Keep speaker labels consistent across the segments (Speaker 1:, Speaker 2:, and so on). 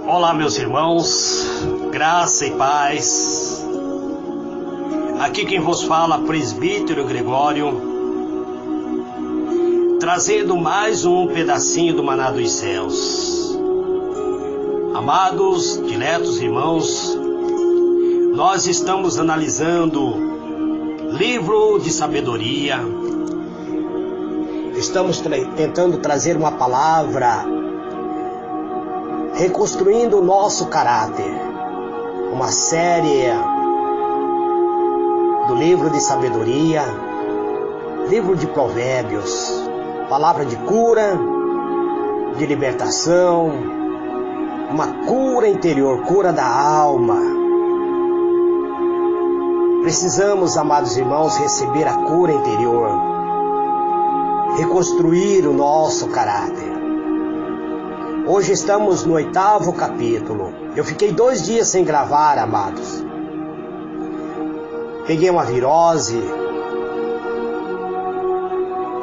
Speaker 1: Olá, meus irmãos, graça e paz. Aqui quem vos fala, presbítero Gregório, trazendo mais um pedacinho do maná dos céus. Amados, diletos irmãos, nós estamos analisando livro de sabedoria. Estamos tentando trazer uma palavra reconstruindo o nosso caráter. Uma série do livro de sabedoria, livro de provérbios, palavra de cura, de libertação, uma cura interior, cura da alma. Precisamos, amados irmãos, receber a cura interior, reconstruir o nosso caráter. Hoje estamos no 8º capítulo. Eu fiquei 2 dias sem gravar, amados. Peguei uma virose.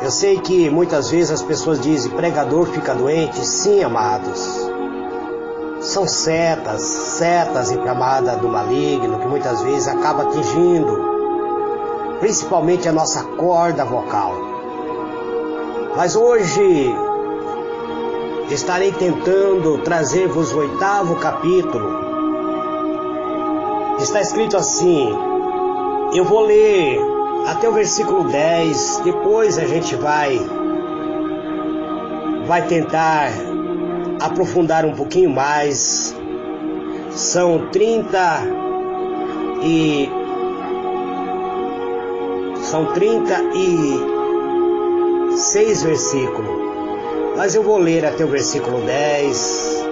Speaker 1: Eu sei que muitas vezes as pessoas dizem, pregador fica doente. Sim, amados. São setas inflamadas do maligno, que muitas vezes acaba atingindo, principalmente a nossa corda vocal. Mas hoje estarei tentando trazer-vos o 8º capítulo. Está escrito assim, eu vou ler até o versículo 10, depois a gente vai tentar aprofundar um pouquinho mais. São 36 versículos. Mas eu vou ler até o versículo 10.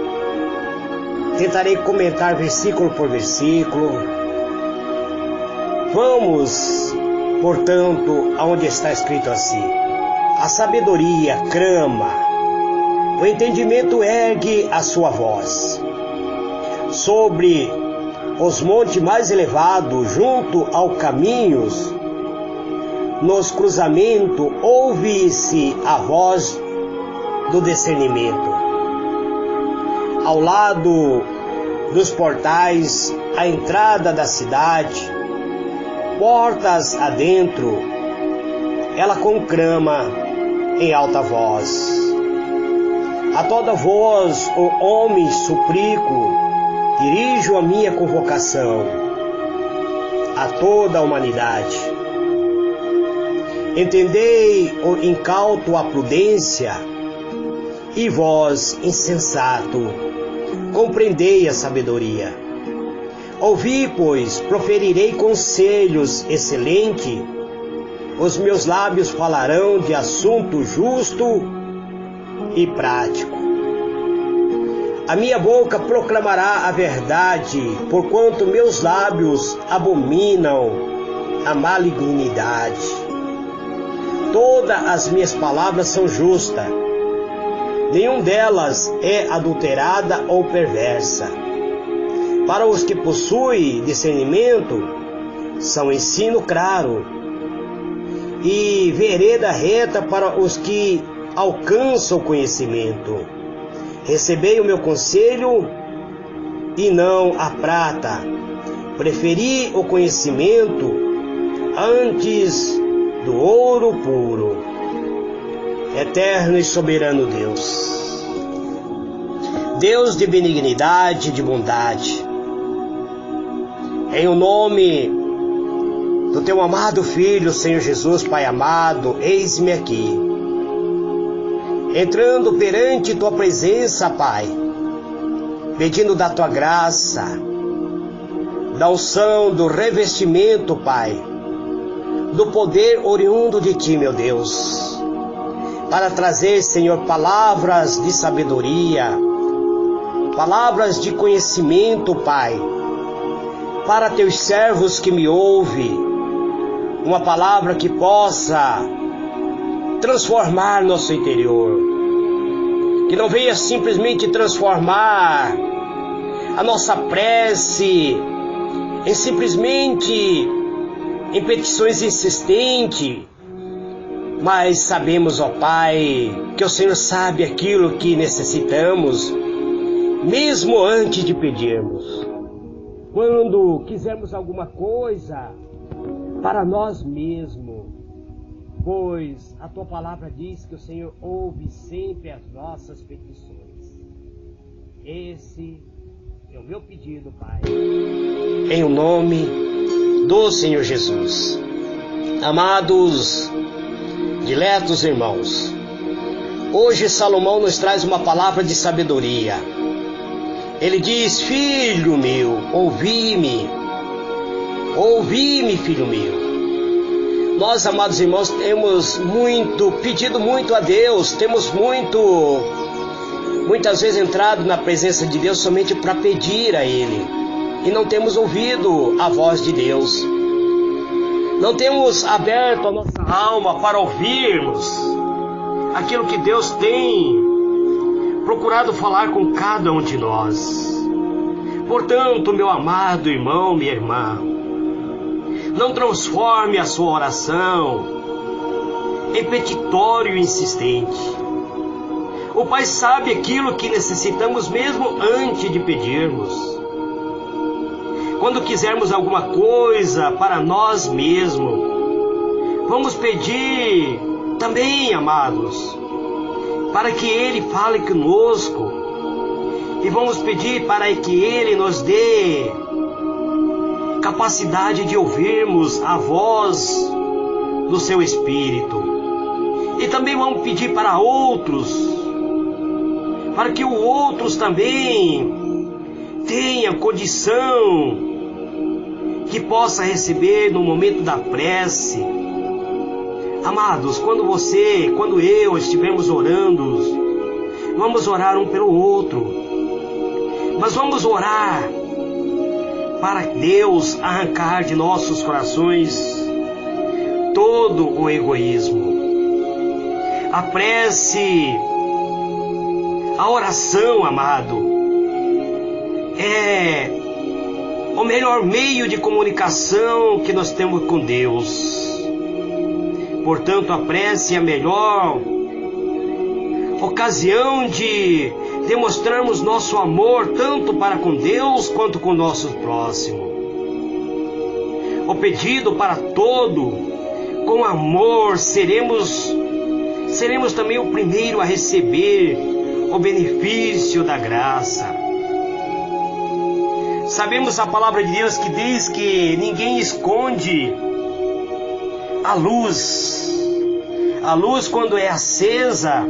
Speaker 1: Tentarei comentar versículo por versículo. Vamos, portanto, aonde está escrito assim: a sabedoria clama, o entendimento ergue a sua voz. Sobre os montes mais elevados, junto aos caminhos, nos cruzamentos, ouve-se a voz do discernimento. Ao lado dos portais, a entrada da cidade, portas adentro, ela conclama em alta voz. A toda voz, o homem suplico, dirijo a minha convocação a toda a humanidade. Entendei o incauto a prudência, e vós, insensato, compreendei a sabedoria. Ouvi, pois, proferirei conselhos excelentes, os meus lábios falarão de assunto justo e prático. A minha boca proclamará a verdade, porquanto meus lábios abominam a malignidade. Todas as minhas palavras são justas, nenhum delas é adulterada ou perversa. Para os que possuem discernimento, são ensino claro, e vereda reta para os que alcançam conhecimento. Recebei o meu conselho, e não a prata. Preferi o conhecimento antes do ouro puro. Eterno e soberano Deus, Deus de benignidade e de bondade, em o nome do teu amado Filho, Senhor Jesus, Pai amado, eis-me aqui, entrando perante tua presença, Pai, pedindo da tua graça, da unção, do revestimento, Pai, do poder oriundo de ti, meu Deus, para trazer, Senhor, palavras de sabedoria, palavras de conhecimento, Pai, para teus servos que me ouvem, uma palavra que possa transformar nosso interior, que não venha simplesmente transformar a nossa prece em simplesmente em petições insistentes, mas sabemos, ó Pai, que o Senhor sabe aquilo que necessitamos, mesmo antes de pedirmos. Quando quisermos alguma coisa para nós mesmos, pois a Tua palavra diz que o Senhor ouve sempre as nossas petições. Esse é o meu pedido, Pai, em o nome do Senhor Jesus. Amados, diletos irmãos, hoje Salomão nos traz uma palavra de sabedoria. Ele diz: filho meu, ouvi-me, filho meu. Nós, amados irmãos, temos pedido muito a Deus, temos muitas vezes entrado na presença de Deus somente para pedir a Ele, e não temos ouvido a voz de Deus. Não temos aberto a nossa alma para ouvirmos aquilo que Deus tem procurado falar com cada um de nós. Portanto, meu amado irmão, minha irmã, não transforme a sua oração em petitório insistente. O Pai sabe aquilo que necessitamos mesmo antes de pedirmos. Quando quisermos alguma coisa para nós mesmos, vamos pedir também, amados, para que Ele fale conosco, e vamos pedir para que Ele nos dê capacidade de ouvirmos a voz do Seu Espírito. E também vamos pedir para outros, para que os outros também tenham condição que possa receber no momento da prece. Amados, quando eu estivermos orando, vamos orar um pelo outro, mas vamos orar para Deus arrancar de nossos corações todo o egoísmo. A prece, a oração, amado, é o melhor meio de comunicação que nós temos com Deus. Portanto, a prece é a melhor ocasião de demonstrarmos nosso amor tanto para com Deus quanto com o nosso próximo. O pedido para todo, com amor, seremos também o primeiro a receber o benefício da graça. Sabemos a palavra de Deus que diz que ninguém esconde a luz. A luz, quando é acesa,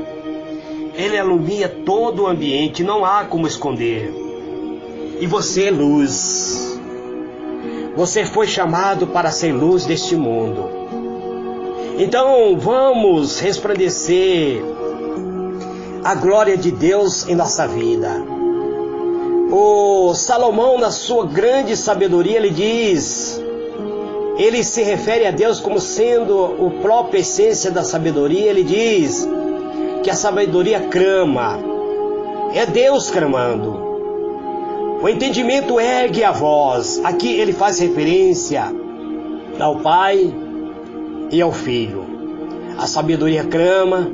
Speaker 1: ele ilumina todo o ambiente, não há como esconder. E você é luz. Você foi chamado para ser luz deste mundo. Então vamos resplandecer a glória de Deus em nossa vida. O Salomão, na sua grande sabedoria, ele se refere a Deus como sendo a própria essência da sabedoria. Ele diz que a sabedoria clama, é Deus clamando. O entendimento ergue a voz. Aqui ele faz referência ao Pai e ao Filho. A sabedoria clama,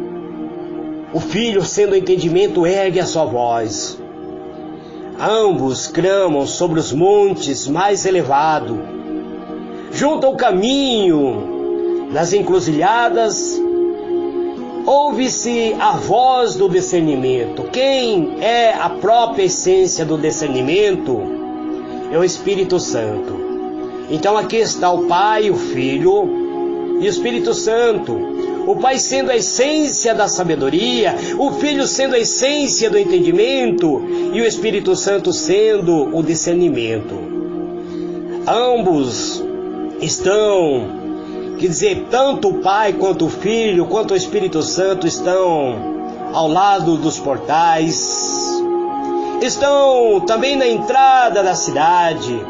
Speaker 1: o Filho, sendo o entendimento, ergue a sua voz. Ambos clamam sobre os montes mais elevados, junto ao caminho das encruzilhadas, ouve-se a voz do discernimento. Quem é a própria essência do discernimento? É o Espírito Santo. Então aqui está o Pai, o Filho e o Espírito Santo. O Pai sendo a essência da sabedoria, o Filho sendo a essência do entendimento e o Espírito Santo sendo o discernimento. Ambos estão, quer dizer, tanto o Pai quanto o Filho, quanto o Espírito Santo estão ao lado dos portais, estão também na entrada da cidade.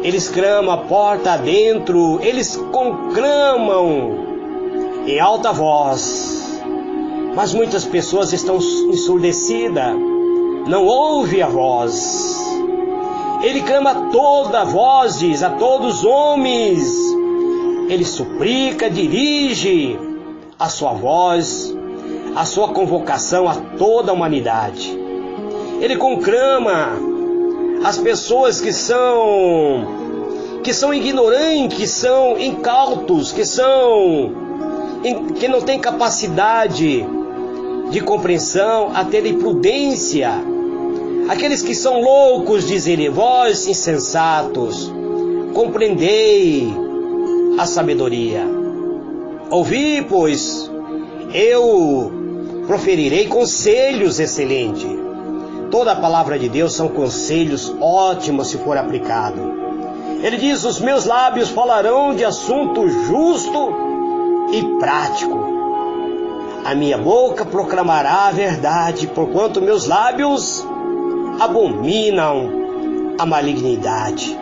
Speaker 1: Eles clamam a porta adentro, eles conclamam em alta voz, mas muitas pessoas estão ensurdecidas, não ouvem a voz. Ele clama a toda vozes, a todos os homens. Ele suplica, dirige a sua voz, a sua convocação a toda a humanidade. Ele conclama as pessoas que são ignorantes, que são incautos, que não têm capacidade de compreensão, a terem prudência. Aqueles que são loucos, diz ele, vós insensatos, compreendei a sabedoria. Ouvi, pois, eu proferirei conselhos excelentes. Toda a palavra de Deus são conselhos ótimos se for aplicado. Ele diz, os meus lábios falarão de assunto justo e prático. A minha boca proclamará a verdade, porquanto meus lábios abominam a malignidade.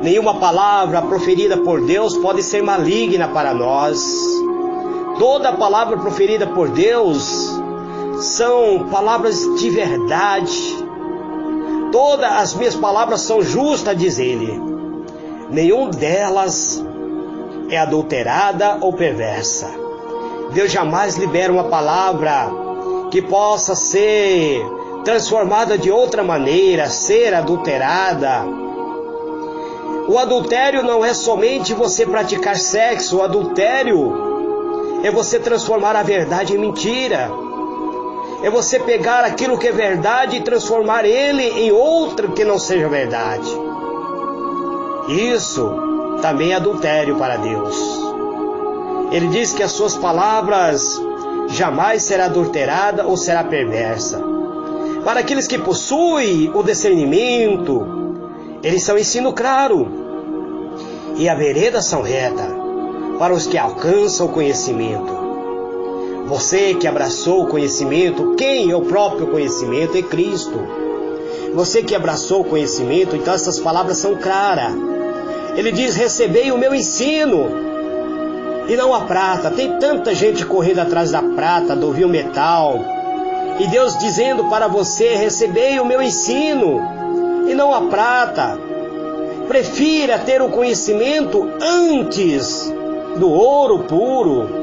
Speaker 1: Nenhuma palavra proferida por Deus pode ser maligna para nós. Toda palavra proferida por Deus são palavras de verdade. Todas as minhas palavras são justas, diz ele. Nenhuma delas é adulterada ou perversa. Deus jamais libera uma palavra que possa ser transformada de outra maneira, ser adulterada. O adultério não é somente você praticar sexo. O adultério é você transformar a verdade em mentira. É você pegar aquilo que é verdade e transformar ele em outro que não seja verdade. Isso também é adultério para Deus. Ele diz que as suas palavras jamais será adulterada ou será perversa. Para aqueles que possuem o discernimento, eles são ensino claro, e a vereda são reta para os que alcançam o conhecimento. Você que abraçou o conhecimento, quem é o próprio conhecimento? É Cristo. Você que abraçou o conhecimento, então essas palavras são claras. Ele diz, recebei o meu ensino, e não a prata. Tem tanta gente correndo atrás da prata, do vil metal, e Deus dizendo para você, recebei o meu ensino, e não a prata. Prefira ter o conhecimento antes do ouro puro.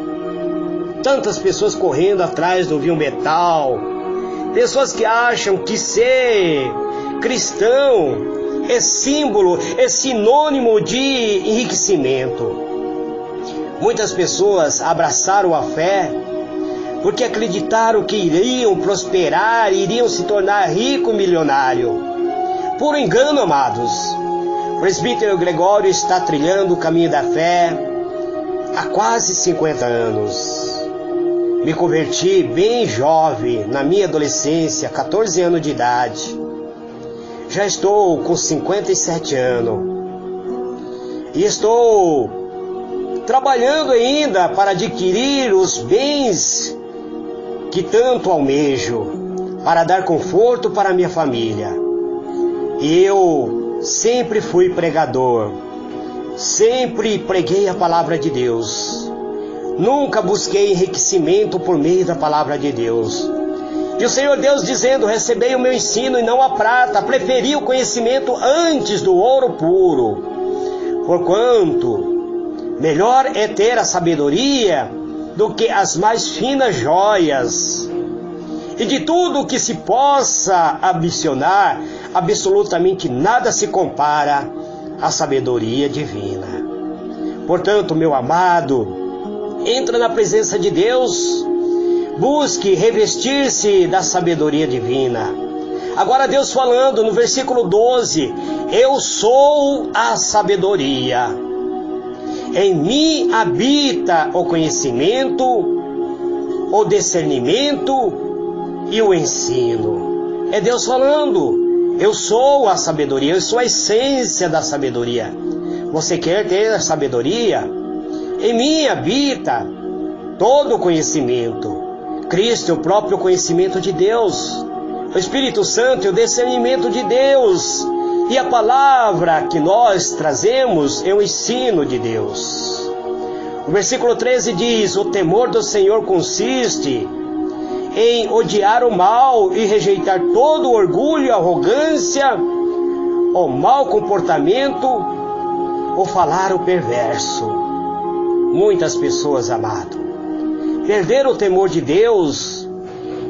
Speaker 1: Tantas pessoas correndo atrás do vil metal, pessoas que acham que ser cristão é símbolo, é sinônimo de enriquecimento. Muitas pessoas abraçaram a fé porque acreditaram que iriam prosperar, iriam se tornar rico e milionário. Puro engano, amados. O presbítero Gregório está trilhando o caminho da fé há quase 50 anos. Me converti bem jovem, na minha adolescência, 14 anos de idade. Já estou com 57 anos. E estou trabalhando ainda para adquirir os bens que tanto almejo, para dar conforto para minha família. E eu sempre fui pregador, sempre preguei a palavra de Deus. Nunca busquei enriquecimento por meio da palavra de Deus. E o Senhor Deus dizendo, recebei o meu ensino e não a prata, preferi o conhecimento antes do ouro puro. Porquanto, melhor é ter a sabedoria do que as mais finas joias. E de tudo que se possa ambicionar, absolutamente nada se compara à sabedoria divina. Portanto, meu amado, entra na presença de Deus, busque revestir-se da sabedoria divina. Agora Deus falando no versículo 12, eu sou a sabedoria. Em mim habita o conhecimento, o discernimento e o ensino. É Deus falando, eu sou a sabedoria, eu sou a essência da sabedoria. Você quer ter a sabedoria? Em mim habita todo o conhecimento. Cristo é o próprio conhecimento de Deus. O Espírito Santo é o discernimento de Deus. E a palavra que nós trazemos é o ensino de Deus. O versículo 13 diz, o temor do Senhor consiste em odiar o mal e rejeitar todo o orgulho e arrogância, o mau comportamento, ou falar o perverso. Muitas pessoas, amado, perder o temor de Deus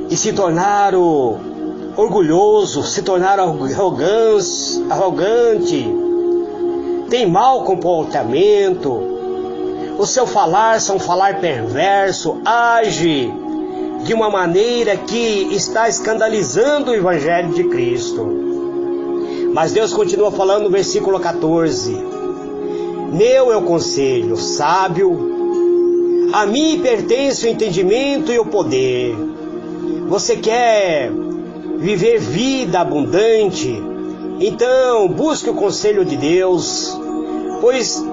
Speaker 1: e se tornar orgulhoso, se tornar arrogante, tem mau comportamento, o seu falar é um falar perverso, age de uma maneira que está escandalizando o Evangelho de Cristo. Mas Deus continua falando no versículo 14: meu é o conselho sábio, a mim pertence o entendimento e o poder. Você quer viver vida abundante? Então busque o conselho de Deus, pois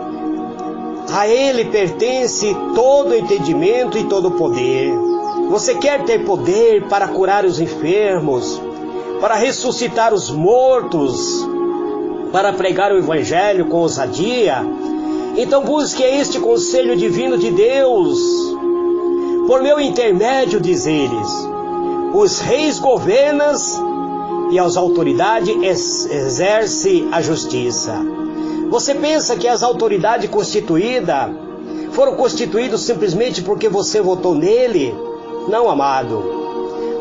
Speaker 1: a Ele pertence todo o entendimento e todo o poder. Você quer ter poder para curar os enfermos, para ressuscitar os mortos, para pregar o Evangelho com ousadia? Então busque este conselho divino de Deus. Por meu intermédio, diz eles, os reis governam e as autoridades exercem a justiça. Você pensa que as autoridades constituídas foram constituídas simplesmente porque você votou nele? Não, amado.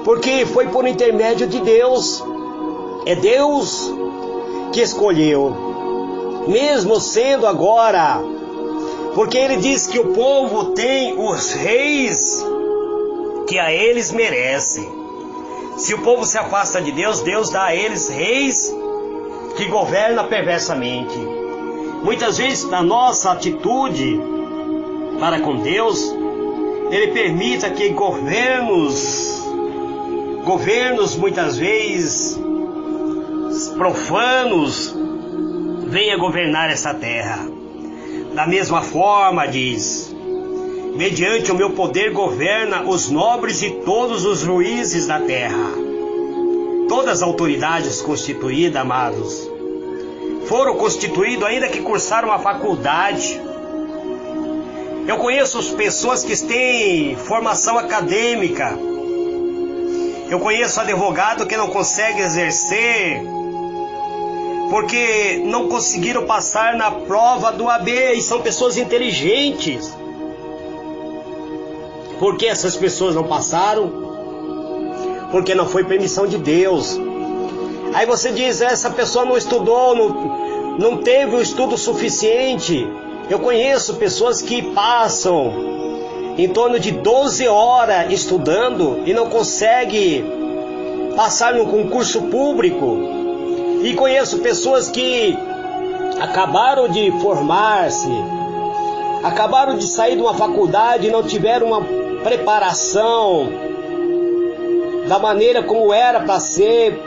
Speaker 1: Porque foi por intermédio de Deus. É Deus que escolheu. Mesmo sendo agora, porque ele diz que o povo tem os reis que a eles merecem. Se o povo se afasta de Deus, Deus dá a eles reis que governam perversamente. Muitas vezes na nossa atitude para com Deus, Ele permita que governos muitas vezes profanos venha governar essa terra. Da mesma forma, diz, mediante o meu poder governa os nobres e todos os juízes da terra. Todas as autoridades constituídas, amados, foram constituídas ainda que cursaram uma faculdade. Eu conheço pessoas que têm formação acadêmica. Eu conheço advogado que não consegue exercer porque não conseguiram passar na prova do AB, e são pessoas inteligentes. Por que essas pessoas não passaram? Porque não foi permissão de Deus. Aí você diz, essa pessoa não estudou, não teve o estudo suficiente. Eu conheço pessoas que passam em torno de 12 horas estudando e não conseguem passar no concurso público. E conheço pessoas que acabaram de formar-se, acabaram de sair de uma faculdade e não tiveram uma preparação da maneira como era para ser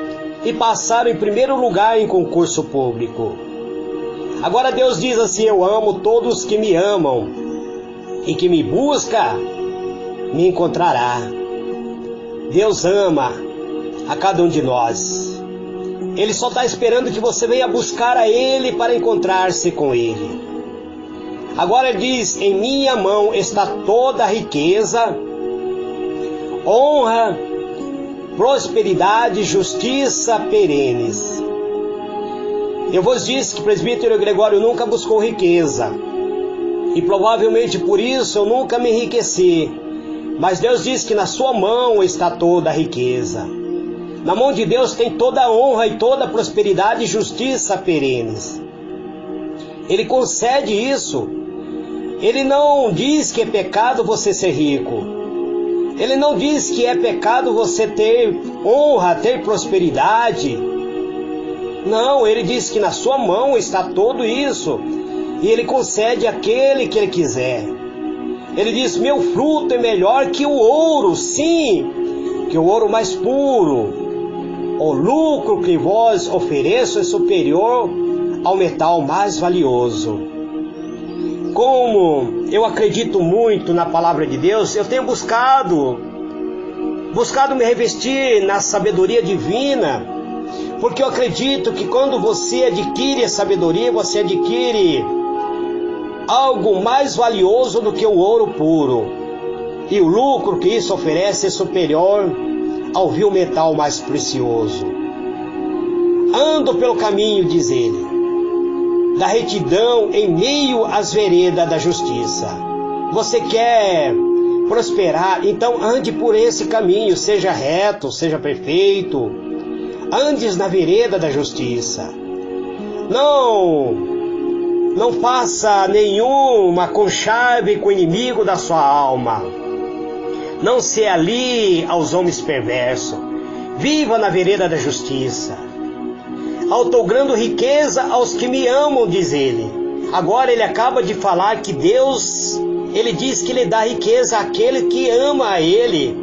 Speaker 1: e passaram em primeiro lugar em concurso público. Agora Deus diz assim: eu amo todos que me amam, e que me busca, me encontrará. Deus ama a cada um de nós. Ele só está esperando que você venha buscar a Ele para encontrar-se com Ele. Agora Ele diz, em minha mão está toda a riqueza, honra, prosperidade, justiça perenes. Eu vos disse que o presbítero Gregório nunca buscou riqueza, e provavelmente por isso eu nunca me enriqueci. Mas Deus diz que na sua mão está toda a riqueza. Na mão de Deus tem toda a honra e toda a prosperidade e justiça perenes. Ele concede isso. Ele não diz que é pecado você ser rico. Ele não diz que é pecado você ter honra, ter prosperidade. Não, ele diz que na sua mão está tudo isso. E ele concede aquele que ele quiser. Ele diz, meu fruto é melhor que o ouro, sim, que o ouro mais puro. O lucro que vós ofereço é superior ao metal mais valioso. Como eu acredito muito na palavra de Deus, eu tenho buscado me revestir na sabedoria divina, porque eu acredito que quando você adquire a sabedoria, você adquire algo mais valioso do que o ouro puro. E o lucro que isso oferece é superior ao vil metal mais precioso. Ando pelo caminho, diz ele, da retidão em meio às veredas da justiça. Você quer prosperar, então ande por esse caminho, seja reto, seja perfeito, andes na vereda da justiça. Não faça nenhuma conchave com o inimigo da sua alma. Não se alie aos homens perversos. Viva na vereda da justiça. Outorgando riqueza aos que me amam, diz ele. Agora ele acaba de falar que Deus, ele diz que ele dá riqueza àquele que ama a ele,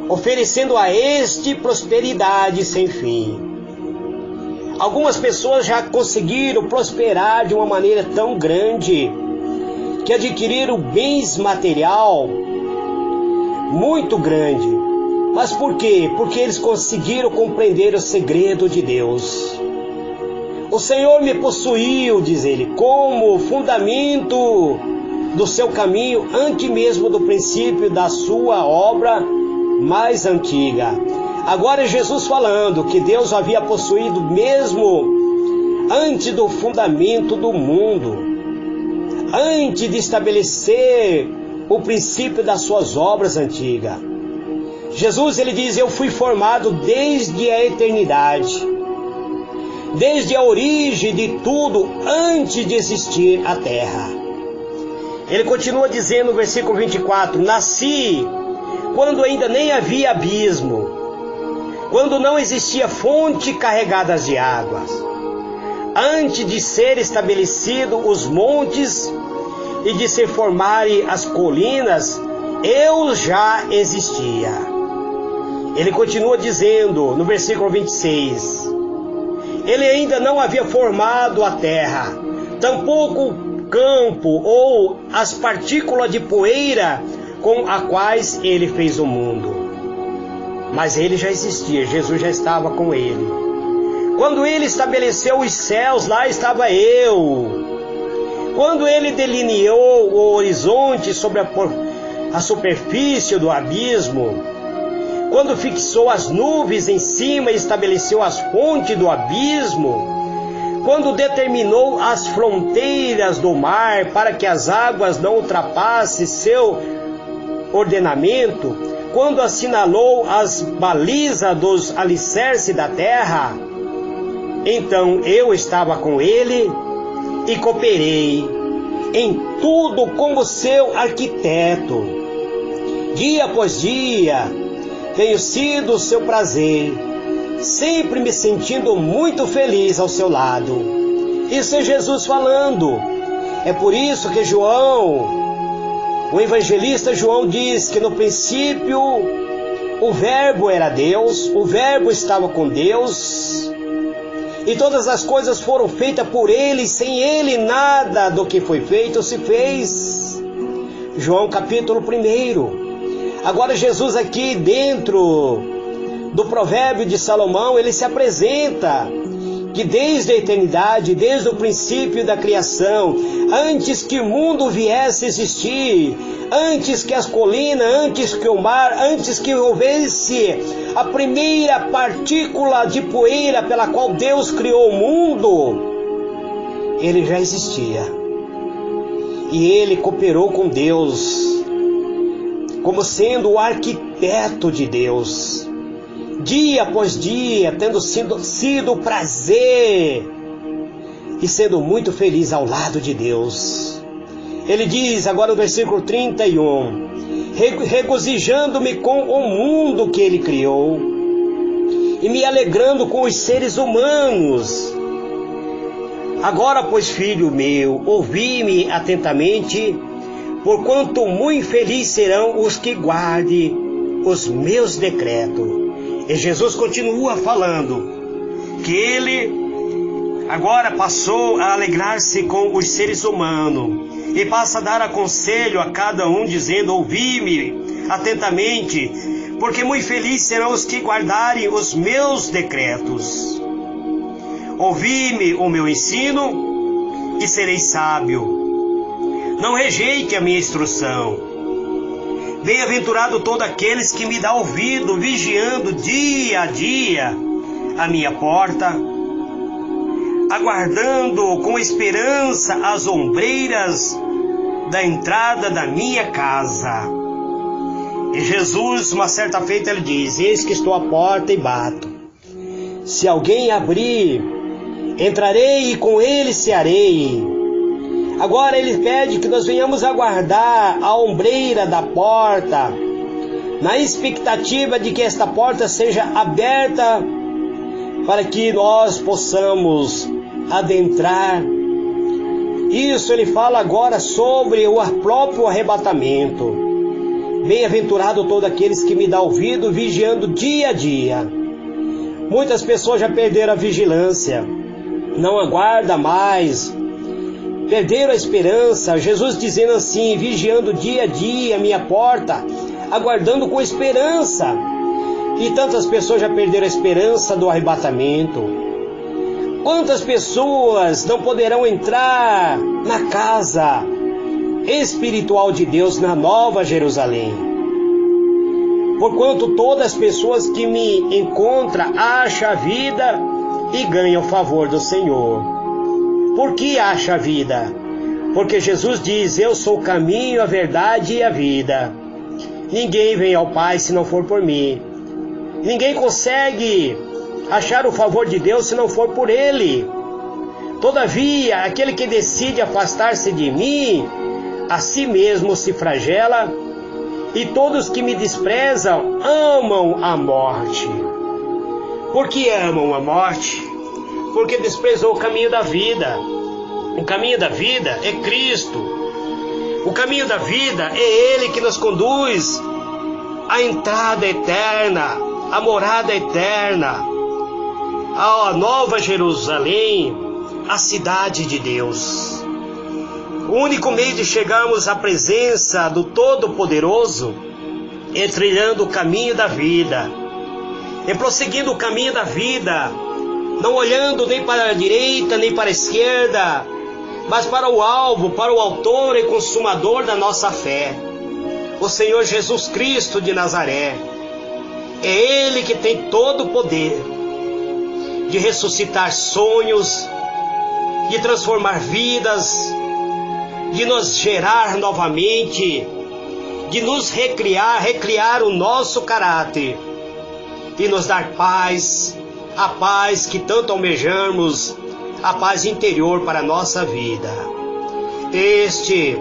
Speaker 1: oferecendo a este prosperidade sem fim. Algumas pessoas já conseguiram prosperar de uma maneira tão grande que adquiriram bens material muito grande. Mas por quê? Porque eles conseguiram compreender o segredo de Deus. O Senhor me possuiu, diz ele, como fundamento do seu caminho, antes mesmo do princípio da sua obra mais antiga. Agora é Jesus falando que Deus havia possuído mesmo antes do fundamento do mundo, antes de estabelecer o princípio das suas obras antigas. Jesus, ele diz, eu fui formado desde a eternidade, desde a origem de tudo, antes de existir a terra. Ele continua dizendo no versículo 24, nasci quando ainda nem havia abismo, quando não existia fonte carregadas de águas, antes de ser estabelecido os montes e de se formarem as colinas, eu já existia. Ele continua dizendo no versículo 26, ele ainda não havia formado a terra, tampouco o campo ou as partículas de poeira com as quais ele fez o mundo. Mas ele já existia, Jesus já estava com ele. Quando ele estabeleceu os céus, lá estava eu. Quando ele delineou o horizonte sobre a superfície do abismo, quando fixou as nuvens em cima e estabeleceu as fontes do abismo, quando determinou as fronteiras do mar para que as águas não ultrapassem seu ordenamento, quando assinalou as balizas dos alicerces da terra, então eu estava com ele e cooperei em tudo como seu arquiteto. Dia após dia tenho sido o seu prazer, sempre me sentindo muito feliz ao seu lado. Isso é Jesus falando. É por isso que o evangelista João diz que no princípio o verbo era Deus, o verbo estava com Deus, e todas as coisas foram feitas por ele, e sem ele nada do que foi feito se fez. João capítulo 1. Agora Jesus aqui dentro do provérbio de Salomão, ele se apresenta que desde a eternidade, desde o princípio da criação, antes que o mundo viesse a existir, antes que as colinas, antes que o mar, antes que houvesse a primeira partícula de poeira pela qual Deus criou o mundo, ele já existia. E ele cooperou com Deus, como sendo o arquiteto de Deus. Dia após dia, tendo sido prazer e sendo muito feliz ao lado de Deus. Ele diz agora no versículo 31, regozijando-me com o mundo que ele criou e me alegrando com os seres humanos. Agora, pois, filho meu, ouvi-me atentamente, porquanto muito felizes serão os que guardem os meus decretos. E Jesus continua falando que ele agora passou a alegrar-se com os seres humanos e passa a dar conselho a cada um, dizendo, ouvi-me atentamente, porque muito felizes serão os que guardarem os meus decretos. Ouvi-me o meu ensino e sereis sábio. Não rejeite a minha instrução. Bem-aventurado todos aqueles que me dão ouvido, vigiando dia a dia a minha porta, aguardando com esperança as ombreiras da entrada da minha casa. E Jesus, uma certa feita, ele diz: eis que estou à porta e bato. Se alguém abrir, entrarei e com ele cearei. Agora ele pede que nós venhamos aguardar a ombreira da porta, na expectativa de que esta porta seja aberta para que nós possamos adentrar. Isso ele fala agora sobre o próprio arrebatamento. Bem-aventurado todos aqueles que me dão ouvido, vigiando dia a dia. Muitas pessoas já perderam a vigilância, não aguarda mais, perderam a esperança. Jesus dizendo assim: vigiando dia a dia a minha porta, aguardando com esperança. E tantas pessoas já perderam a esperança do arrebatamento. Quantas pessoas não poderão entrar na casa espiritual de Deus, na Nova Jerusalém? Porquanto todas as pessoas que me encontram acham a vida e ganham o favor do Senhor. Por que acha a vida? Porque Jesus diz: eu sou o caminho, a verdade e a vida. Ninguém vem ao Pai se não for por mim. Ninguém consegue achar o favor de Deus se não for por Ele. Todavia, aquele que decide afastar-se de mim, a si mesmo se flagela, e todos que me desprezam amam a morte. Por que amam a morte? Porque desprezou o caminho da vida. O caminho da vida é Cristo. O caminho da vida é Ele que nos conduz à entrada eterna, à morada eterna, à Nova Jerusalém, a cidade de Deus. O único meio de chegarmos à presença do Todo-Poderoso é trilhando o caminho da vida, é prosseguindo o caminho da vida, não olhando nem para a direita nem para a esquerda, mas para o alvo, para o autor e consumador da nossa fé, o Senhor Jesus Cristo de Nazaré. É Ele que tem todo o poder de ressuscitar sonhos, de transformar vidas, de nos gerar novamente, de nos recriar o nosso caráter e nos dar paz, a paz que tanto almejamos, a paz interior para a nossa vida. Este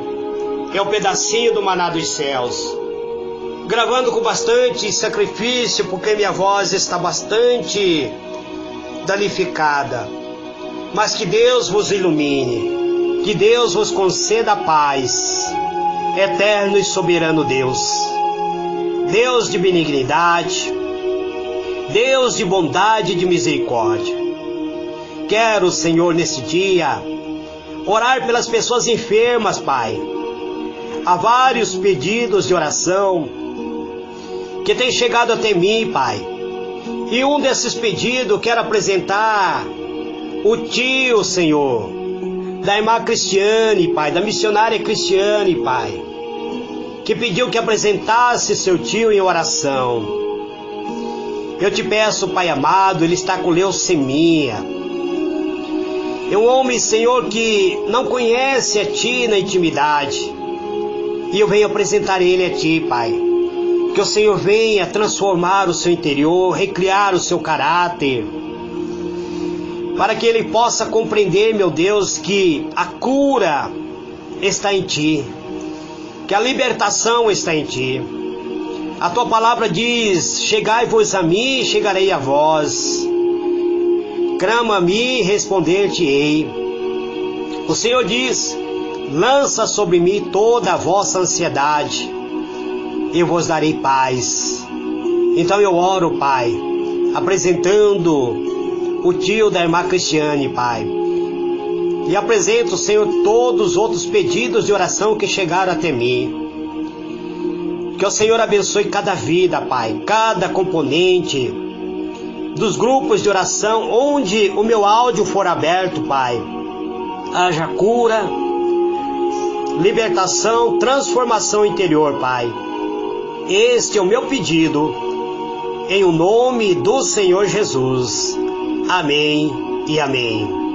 Speaker 1: é o pedacinho do Maná dos Céus, gravando com bastante sacrifício, porque minha voz está bastante danificada. Mas que Deus vos ilumine, que Deus vos conceda a paz. Eterno e soberano Deus, Deus de benignidade, Deus de bondade e de misericórdia, quero, Senhor, nesse dia, orar pelas pessoas enfermas, Pai. Há vários pedidos de oração que têm chegado até mim, Pai. E um desses pedidos quero apresentar o tio, Senhor, da irmã Cristiane, Pai, da missionária Cristiane, Pai, que pediu que apresentasse seu tio em oração. Eu te peço, Pai amado, ele está com leucemia. É um homem, Senhor, que não conhece a Ti na intimidade. E eu venho apresentar ele a Ti, Pai. Que o Senhor venha transformar o seu interior, recriar o seu caráter, para que ele possa compreender, meu Deus, que a cura está em Ti, que a libertação está em Ti. A Tua palavra diz: chegai-vos a mim, chegarei a vós. Clama-me, responder-te-ei. O Senhor diz: lança sobre mim toda a vossa ansiedade, eu vos darei paz. Então eu oro, Pai, apresentando o tio da irmã Cristiane, Pai. E apresento, Senhor, todos os outros pedidos de oração que chegaram até mim. Que o Senhor abençoe cada vida, Pai, cada componente dos grupos de oração, onde o meu áudio for aberto, Pai. Haja cura, libertação, transformação interior, Pai. Este é o meu pedido, em o nome do Senhor Jesus. Amém e amém.